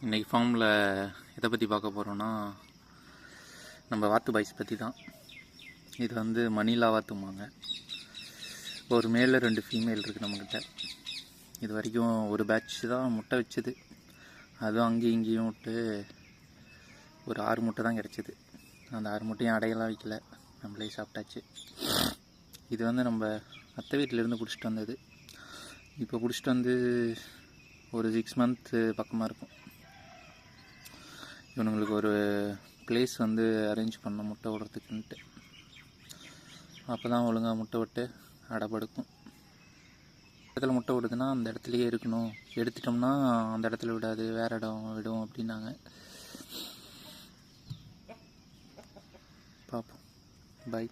இன்றைக்கி ஃபார்மில் எதை பற்றி பார்க்க போகிறோன்னா நம்ம வாத்து பாய்ஸ் பற்றி தான். இது வந்து மணிலாவாத்துமாங்க. ஒரு மேலில் 2 ஃபீமேல் இருக்குது நம்மக்கிட்ட. இது வரைக்கும் ஒரு பேட்ச் தான் முட்டை வச்சுது. அதுவும் அங்கேயும் இங்கேயும் விட்டு ஒரு 6 முட்டை தான் கிடச்சிது. அந்த 6 முட்டையும் அடையெல்லாம் வைக்கல, நம்மளே சாப்பிட்டாச்சு. இது வந்து நம்ம அத்தை வீட்டிலேருந்து பிடிச்சிட்டு வந்தது. இப்போ பிடிச்சிட்டு வந்து ஒரு 6 மந்த் பக்கமாக இருக்கும். இவனுங்களுக்கு ஒரு பிளேஸ் வந்து அரேஞ்ச் பண்ண முட்டை விடுறதுக்குன்ட்டு. அப்போ தான் ஒழுங்காக முட்டை விட்டு அடைப்படுக்கும். இடத்துல முட்டை விடுதுன்னா அந்த இடத்துலையே இருக்கணும், எடுத்துட்டோம்னா அந்த இடத்துல விடாது, வேறு இடம் விடும் அப்படின்னாங்க. பார்ப்போம். பாய்.